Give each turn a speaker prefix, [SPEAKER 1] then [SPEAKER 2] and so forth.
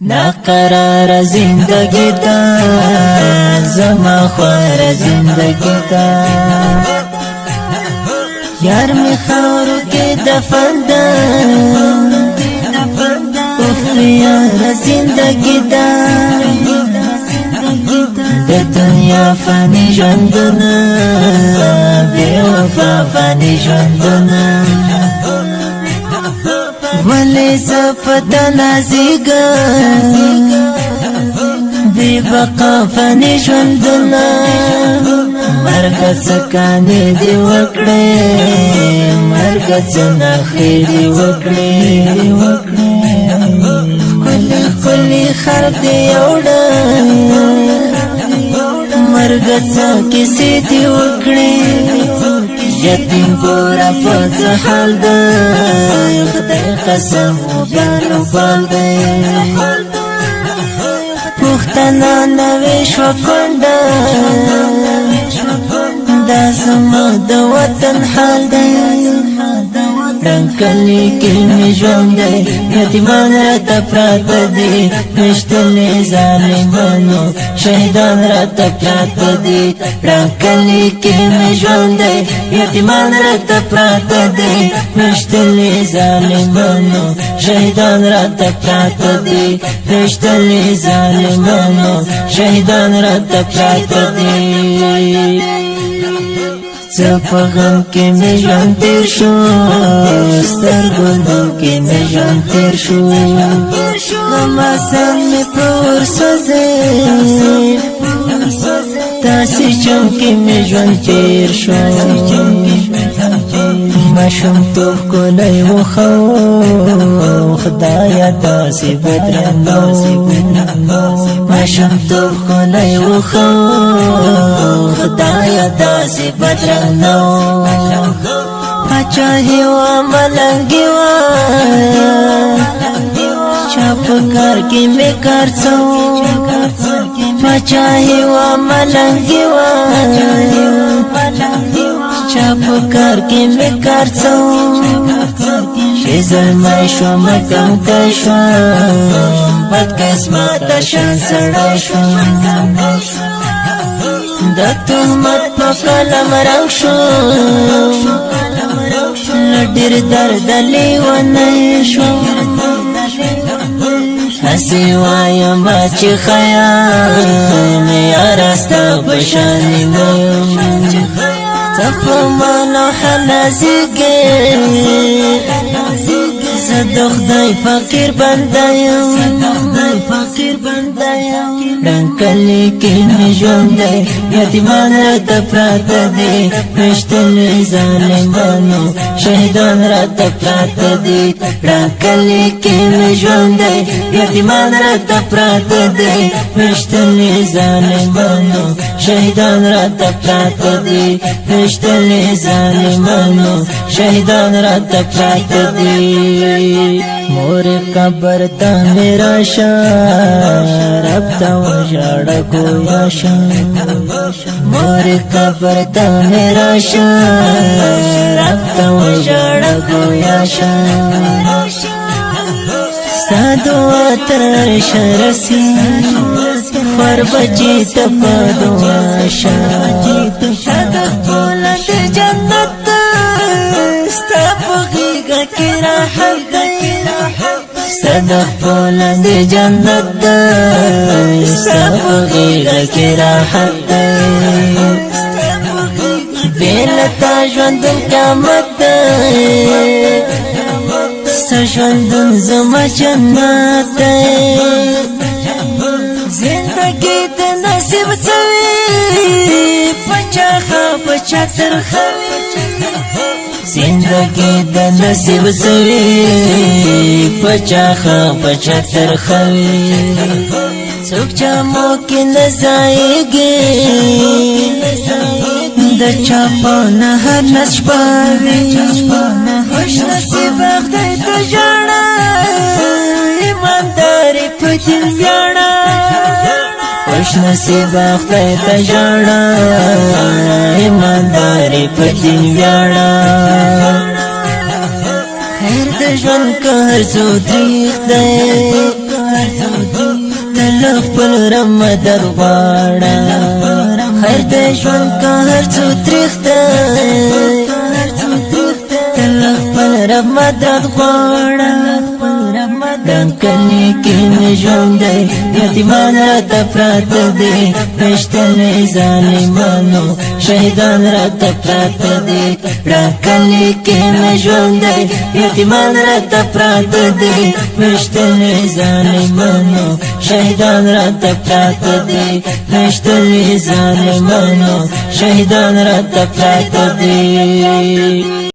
[SPEAKER 1] ناقرار زندگی تا زما خوار زندگی تا یار می خورو که دفن دا یار زندگی دا د دنیا فانی ژوندونه بے وفا فانی ژوندونه ولی زفتا نازیگم بی بقا فانی ژوندونه مرګ څکانې دی وکړې مرګ څناخې دی وکړې کلی خلق دی یوړه مرګ څه کیسې دی وکړې یتیم پورا پڅ حال ده خدای قسم وبانو بال ده پښتنه نوې شو کونډه دا زما د وطن حال ده ډنکلې کې مې ژوند دی یتیمان راته پراته دي ویشتلې ظالمانو شهیدان راته پراته دي ډنکلې کې مې ژوند دی یتیمان راته پراته دي ویشتلې ظالمانو شهیدان راته پراته دي ویشتلې ظالمانو شهیدان راته پراته دي په غم کې مې ژوند تېر شو سترګو کې مې ژوند تېر شو غماسان مې په اور سوځي داسې چم کې مې ژوند تېر شو ماشومتوب ښکلی وښه خدایه داسې بدرنګه ماشومتوب ښکلی وښه خدایه داسې بدرنګه پاچاهي وه ملنګي وه چا په کار کې مې کار څه پاچاهي وه ملنګي وه چا په کار کې مې کار څه چې زلمی شوم کمکی شوم بدقسمته شان سړی شوم د تهمت په قلم رنګ شوم له ډېر درده لیونی شوم هسې وایم چې خیام یاره ستا په شانې مه یم ته په ما لوحه نازیږې زه د خدای فقیر بنده یم ډنکلې کې مې ژوند دی یتیمان راته پراته دي ویشتلې ظالمانو شهیدان راته پراته دي ډنکلې کې مې ژوند دی یتیمان راته پراته دي ویشتلې ظالمانو شهیدان راته پراته دي ویشتلې ظالمانو شهیدان راته پراته دي مور قبر ته مې راشه رب ته وژاړه ګویا شه مور قبر ته مې راشه رب ته وژاړه ګویا شه ستا دعا تر عرشه رسي خور بچي ته په دعا شه ستا د بلند جنت ستا په غېږه کې راحت دی صدق بلند جنت دی ستا په غېږه کې راحت دی بې له تا ژوندون قیامت دی ستا ژوندون زما جنت دی زندګي د نصیب څوي په چا ښه په چا ترخه زندگی د نصیب سوي پچا خا پچا ترخوي څوک چمو کې نزايږي د چا په نه هر نشپاوي خوش نصیب خدای ته ژړا ایمانداري په دین ویاړه خوش نصیب خدای ته ژړا ایمانداري په دین ویاړه خیر د ژوند که هر څو تریخ دی لخپل رمضان غواړه هر د ژوند کا هر څو تریخته لخپل رمضان غواړه کلی کې مې ژوند دی یتیمان راته پراته دي پښتنې ظالمانو شهیدان راته پراته دي کلی کې مې ژوند دی یتیمان راته پراته دي پښتنې ظالمانو شهیدان راته پراته دي پښتنې ظالمانو شهیدان راته پراته دي